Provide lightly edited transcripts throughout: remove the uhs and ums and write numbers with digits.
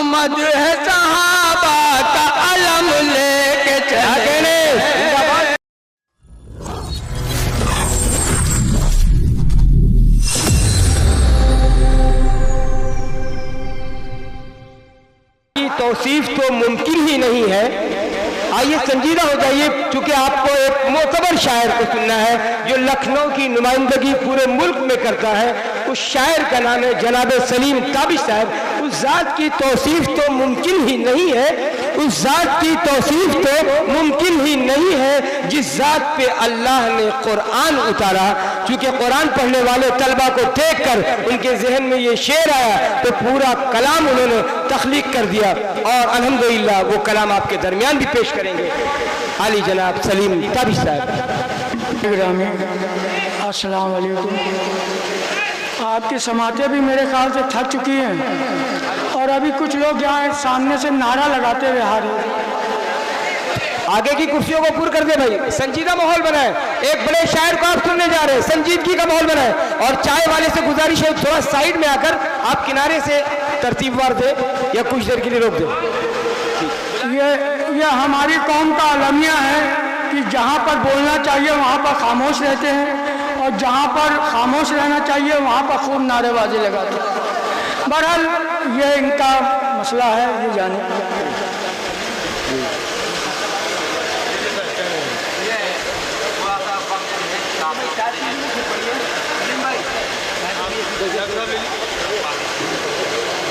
मद है सहाबा का अलम लेके चले। तौसीफ तो मुमकिन ही नहीं है। आइए संजीदा हो जाइए, क्योंकि आपको एक मोतबर शायर को सुनना है जो लखनऊ की नुमाइंदगी पूरे मुल्क में करता है। उस शायर का नाम है जनाब सलीम ताबिश साहब। उस जात की तौसीफ तो मुमकिन ही नहीं है, उस जात की तौसीफ तो मुमकिन ही नहीं है जिस जात पे अल्लाह ने कुरान उतारा। क्योंकि कुरान पढ़ने वाले तलबा को देख कर उनके जहन में ये शेर आया तो पूरा कलाम उन्होंने तख्लीक कर दिया, और अल्हम्दुलिल्लाह वो कलाम आपके दरमियान भी पेश करेंगे आली जनाब सलीम ताबिश साहब। अस्सलाम वालेकुम। आपकी समातें भी मेरे ख्याल से थक चुकी हैं और अभी कुछ लोग यहाँ सामने से नारा लगाते हुए आ रहे हैं। आगे की कुर्सियों को पूर कर दे भाई, संजीदा माहौल बनाए। एक बड़े शायर को आप सुनने जा रहे हैं, संजीदगी का माहौल बनाए। और चाय वाले से गुजारिश है थोड़ा साइड में आकर आप किनारे से तरतीबवार दे या कुछ देर के लिए रोक दे। ये हमारी कौम का अलमिया है कि जहाँ पर बोलना चाहिए वहाँ पर खामोश रहते हैं और जहाँ पर खामोश रहना चाहिए वहाँ पर खूब नारेबाजी लगाते हैं। बहरहाल ये इनका मसला है, ये जाने।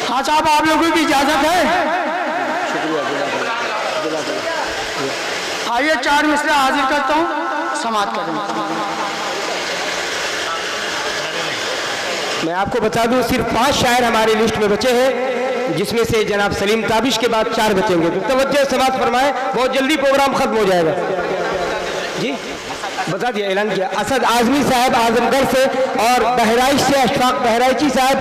हाँ साहब, आप लोगों की इजाज़त है? आइए 4 मिसरे हाजिर करता हूँ, समाप्त करेंगे। मैं आपको बता दूं सिर्फ 5 शायर हमारी लिस्ट में बचे हैं, जिसमें से जनाब सलीम ताबिश के बाद 4 बचेंगे। तो तवज्जो समाप्त फरमाएं, बहुत जल्दी प्रोग्राम खत्म हो जाएगा। जी बता दिया, ऐलान किया। असद आजमी साहब आजमगढ़ से, और बहराइच से अशफाक बहराइची साहब,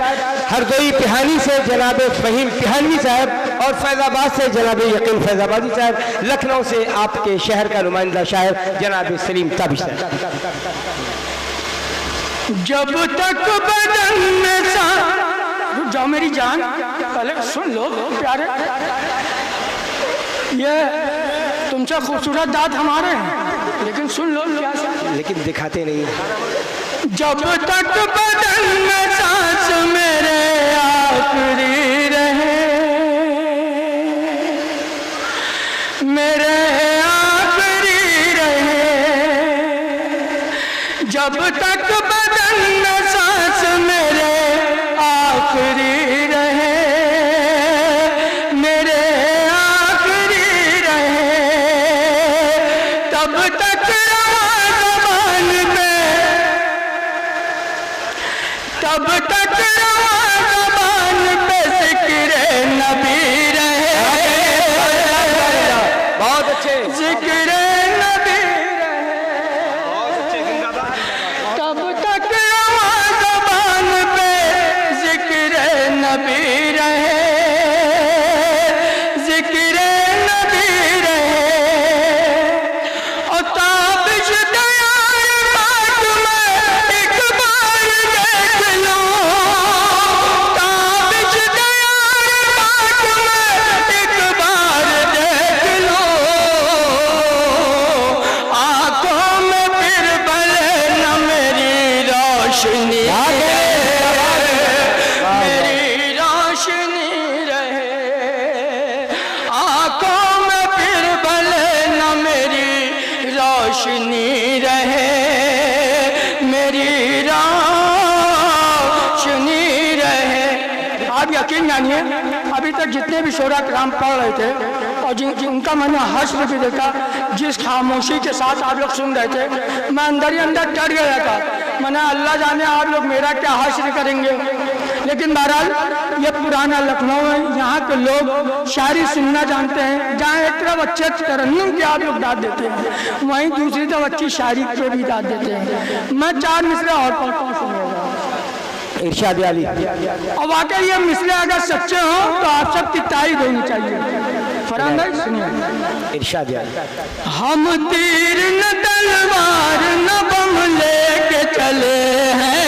हरदोई पिहानी से जनाब फहीम पिहानवी साहब, और फैज़ाबाद से जनाब यकीन फैज़ाबादी साहब, लखनऊ से आपके शहर का नुमाइंदा शायर जनाब सलीम ताबिश साहब। जब तक बदन में रुक जाओ मेरी जान, पहले सुन लो प्यारे। ये तुमसे खूबसूरत दांत हमारे हैं, लेकिन सुन लो क्या, लेकिन दिखाते नहीं। जब तक बदन में सांस मेरे आखिरी रहे, मेरे आखिरी रहे, जब तक बदन में सांस मेरे आखिरी रहे, मेरे आखिरी रहे, तब तक ज़बान पे, तब तक ज़बान पे ज़िक्र नबी रहे। बहुत अच्छे, ज़िक्र नबी रहे, तब तक ज़बान पे ज़िक्र नबी रहे, ज़िक्र नबी रहे। और ताबिश तैयार बात में एक बार देख लो, ताबिश तैयार बात में एक बार देख लो, आंखों में फिर भले न मेरी रोशनी रहे, मेरी रोशनी रहे, आंखों में फिर भले न मेरी रोशनी रहे, मेरी रोशनी रहे। आप यकीन जानिए, अभी तक जितने भी शोरा कराम पढ़ रहे थे और जिनका मैंने हश्र भी देखा, जिस खामोशी के साथ आप लोग सुन रहे थे, मैं अंदर ही अंदर डर गया था। मैंने अल्लाह जाने आप लोग मेरा क्या हश्र करेंगे। लेकिन बहरहाल ये पुराना लखनऊ है, यहाँ के लोग शायरी सुनना जानते हैं। जहाँ एक तरफ अच्छे तरन्नुम की आप लोग दाद देते हैं, वहीं दूसरी तरफ अच्छी शायरी पे भी दाद देते हैं। मैं 4 मिसरे और पढ़ता हूँ, सुनिएगा। इरशाद अली। और वाकई ये मिसरे अगर सच्चे हों तो आप सबकी तारीफ होनी चाहिए। फरहान भाई सुनिए। इरशाद अली। हम तीर न तलवार न बम लेके चले हैं,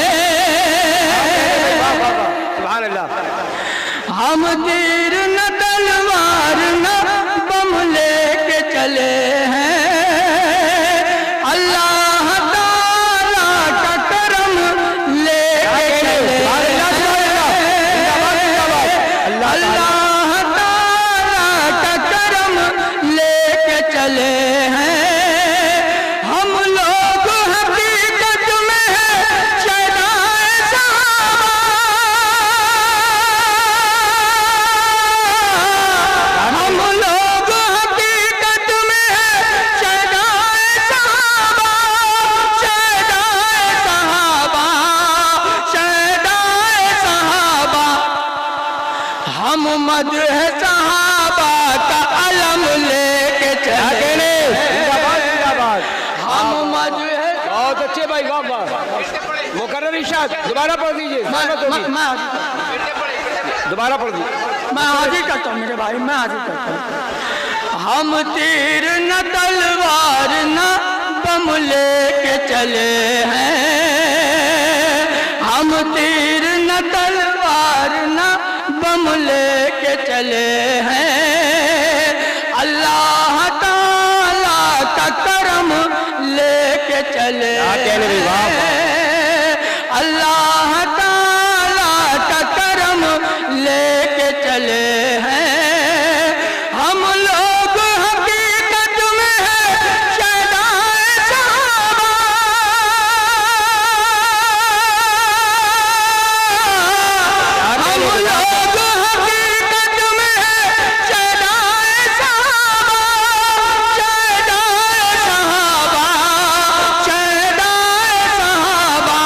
सुभान अल्लाह। हम तीर न हम मदह सहाबा का अलम लेके चले, हम मदह। बहुत अच्छे भाई, वाह वाह। मुकर्रर इरशाद दोबारा पढ़ दीजिए, दोबारा पढ़ दीजिए। मैं हाजिर करता हूँ मेरे भाई, मैं हाजिर करता हूँ। हम तीर न तलवार न बम लेके चले हैं, हम तीर न तलवार न बम लेके चले हैं, अल्लाह ताला का करम लेके चले हैं, अल्लाह ताला का करम लेके चले हैं। हम लोग हकीकत में है शहदाए सहाबा, हम लोग हकीकत में है शहदाए सहाबा, शहदाए सहाबा, शहदाए सहाबा।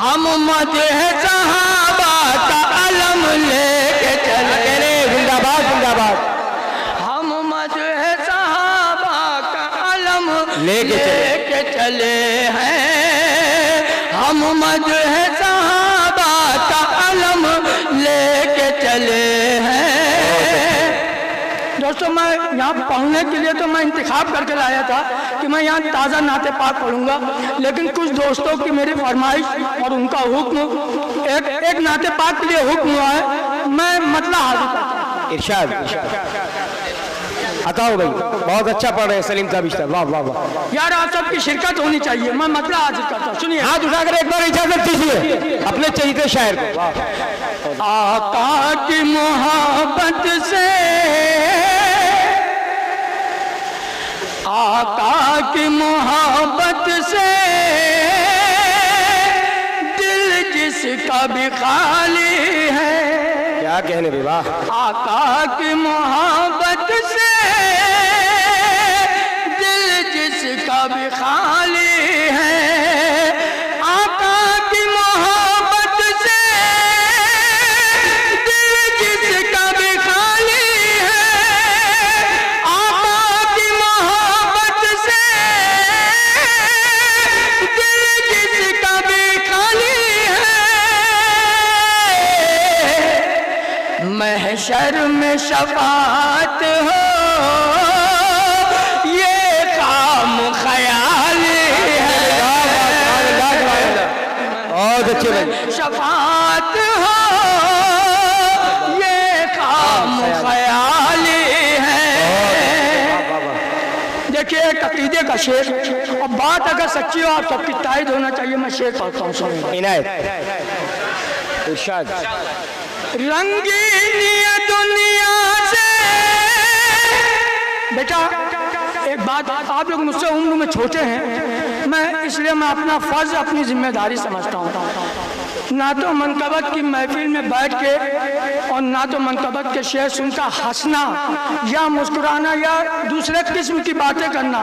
हम मदह सहाबा का अलम लेके चले, जिंदाबाद जिंदाबाद। हम मदह सहाबा का अलम लेके चले हैं, हम मदह सहाबा का अलम लेके चले हैं। दोस्तों मैं यहाँ पढ़ने के लिए तो मैं इंतखाब करके लाया था कि मैं यहाँ ताज़ा नाते पाक पढ़ूंगा, लेकिन कुछ दोस्तों की मेरी फरमाइश और उनका हुक्म, एक नाते पाक के लिए हुक्म हुआ है, मैं मतलब हाजिर करता हूँ। इरशाद अताओ भाई, बहुत अच्छा पढ़ रहे हैं सलीम साहब इरशाद, वाह वाह वाह। यार आप सबकी शिरकत होनी चाहिए, मैं मतलब हाजिर करता हूँ। सुनिए, हाथ उठाकर एक बार इजाजत दीजिए अपने चहीते शायर को। आका की मोहब्बत से, आका की मोहब्बत से दिल जिसका भी खाली है, क्या कहने भी, वाह। आका की मोहब्बत से दिल जिसका भी खाली है, आका की मोहब्बत से दिल जिसका भी खाली है, आका की मोहब्बत से दिल जिसका भी खाली है, महशर में शफाअत हो ये काम ख्याली है, बहुत अच्छे भाई। शफाअत हो ये काम ख्याली है। देखिए एक अकीदे का शेर, और बात अगर सच्ची हो आप सबकी तायद होना चाहिए, मैं शेर पढ़ता हूँ, सुनिए। इनायत इरशाद। रंगीनी दुनिया से, बेटा एक बात, आप लोग मुझसे उम्र में छोटे हैं, मैं इसलिए मैं अपना फर्ज अपनी जिम्मेदारी समझता हूँ। ना तो मनकबत की महफिल में बैठ के और ना तो मनकबत के शेर सुनकर हंसना या मुस्कुराना या दूसरे किस्म की बातें करना,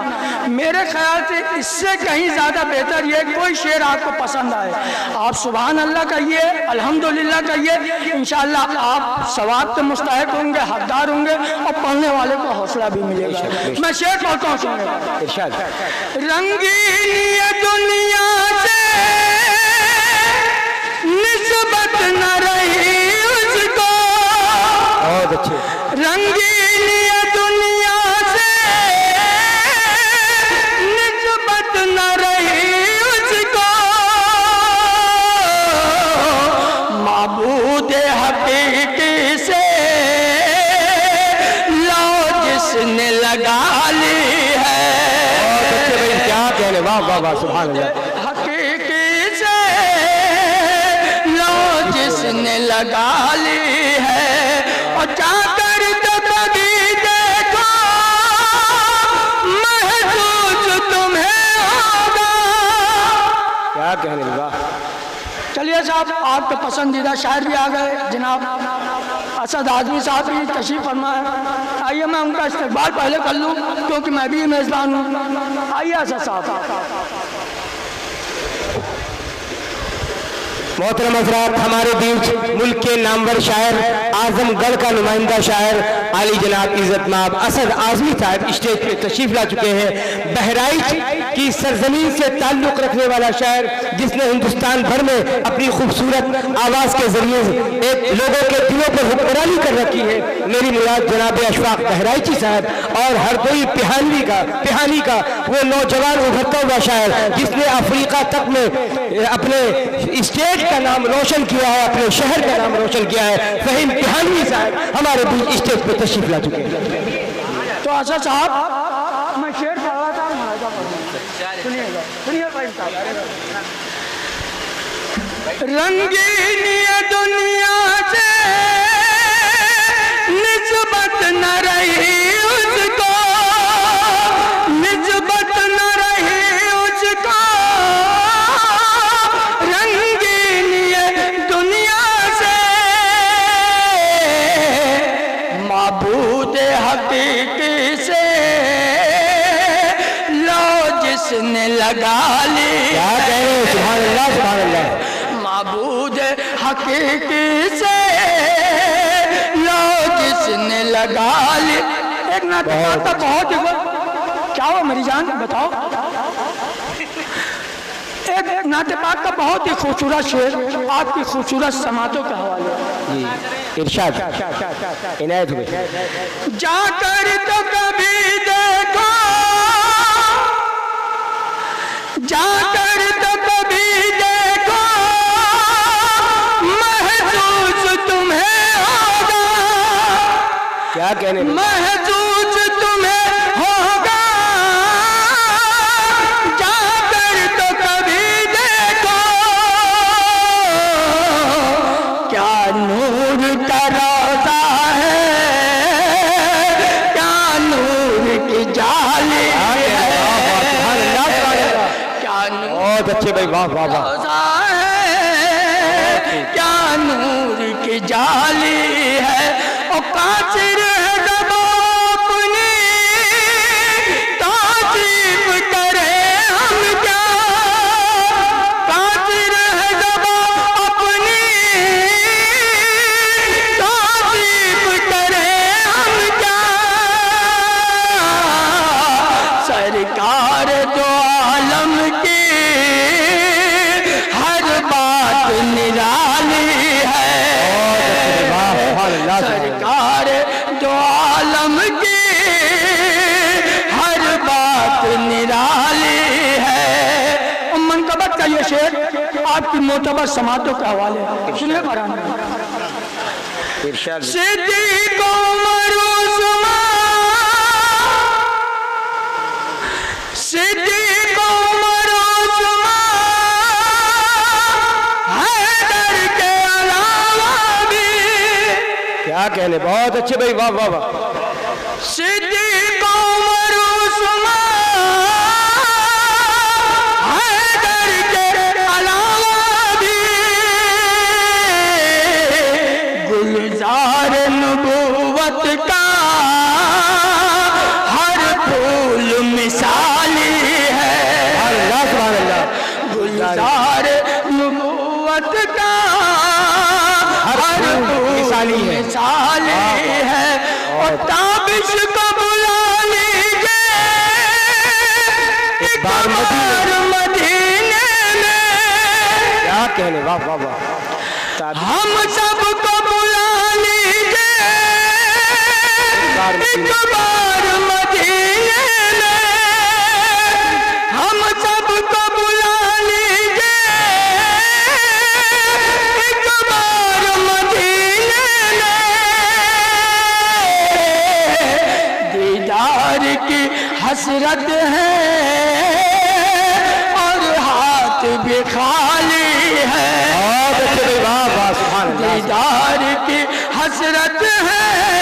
मेरे ख्याल से इससे कहीं ज़्यादा बेहतर ये कोई शेर आपको पसंद आए, आप सुभान अल्लाह कहिए, अल्हम्दुलिल्लाह कहिए, इंशाअल्लाह आप सवाब के मुस्तहिक होंगे, हकदार होंगे और पढ़ने वाले को हौसला भी मिलेगा। मैं शेर पढ़ता हूँ, सुनिए। रंगीन दुनिया से निस्बत न रही उसको, बहुत अच्छे। रंगीन दुनिया से निस्बत न रही उसको, माबूद हकीकी से लो जिसने लगा ली है। बहुत अच्छे भाई, क्या कहने, वाह वाह वाह, सुभान अल्लाह। हकीकी से लो जिसने लगा ली है, और जाकर तो कभी देखो महसूस तुम्हें होगा। क्या कहने, वाह। चलिए साहब, आपके पसंदीदा शायर भी आ गए, जनाब असद आदमी साहब भी तशरीफ फरमा है। आइए मैं उनका इस्तकबाल पहले कर लूँ क्योंकि मैं भी मेज़बान हूँ। आइए असद साहब। मोहतरम हज़रात, हमारे बीच मुल्क के नामवर शायर आजमगढ़ का नुमाइंदा शायर आली जनाब इज़्ज़त माब असद आज़मी साहब स्टेज पे तशरीफ ला चुके हैं। बहराइच की सरजमीन से ताल्लुक़ रखने वाला शायर जिसने हिंदुस्तान भर में अपनी खूबसूरत आवाज़ के जरिए एक लोगों के दिलों पर हुक्मरानी कर रखी है। मेरी मुराद जनाब अशफाक बहराइची साहब और हरदोई पिहानी का वो नौजवान उभरता हुआ शायर जिसने अफ्रीका तक में अपने स्टेट का नाम रोशन किया है, अपने शहर का नाम रोशन किया है। फहीम पिहानी साहब हमारे बीच स्टेज पर तशरीफ ला चुके हैं। तो अच्छा साहब मैं शेर पढ़ रहा था, सुनिएगा, सुनिए भाई साहब। रंगीनी दुनिया से निस्बत न रही उसको, निस्बत न रही उसको, रंगीनी दुनिया से माबूद हकीकी से लो जिसने लगा ली। क्या कह रहे हैं? सुभान अल्लाह, सुभान अल्लाह। माबूद हकीकी से लो जिसने लगा ली। एक नाटक का बहुत क्या हो मेरी जान बताओ। एक नाटक का बहुत ही खूबसूरत शेर आपकी खूबसूरत समातों के हवाले जी इरशाद इनायत हुए। जाकर तो कभी देखो, जाकर तो कभी देखो, महसूस तुम्हें होगा। क्या कहने? महसूस तुम्हें होगा। जाकर तो कभी देखो, क्या नूर का रोज़ा है, क्या नूर की जाली है। बहुत अच्छे भाई, वाह वाह वाह। क्या नूर की जाली है और कासिर है दबो अपनी तारीफ करे हम क्या। कासिर है दबो अपनी तारीफ करे हम क्या। सरकार दो आलम की निराली है। सरकार जो आलम की हर बात निराली है। मनकबत का ये शेर आपकी मोतबर समातों के हवाले सुनिए। सिद्दीक़ उमर उस्मान, सिद्दीक़ उमर उस्मान, क्या कहने? बहुत अच्छे भाई, वाह वाह वाह। सिद्दीक़ उमर उस्मान, हैदर के अलावा भी गुलजार नबूवत का हर फूल मिसाली है। गुलजार नबूवत का मिसाली है। और ताबिश को बुला लीजिए एक बार मदीने में। क्या कहने? वाह वाह वाह। हम सबको बुला लीजिए एक बार मदीने में। हम सबको बुला लीजिए एक बार मदीने में। दीदार की हसरत है और हाथ भी खाली है। वाह वाह, सुभान अल्लाह। दीदार की हसरत है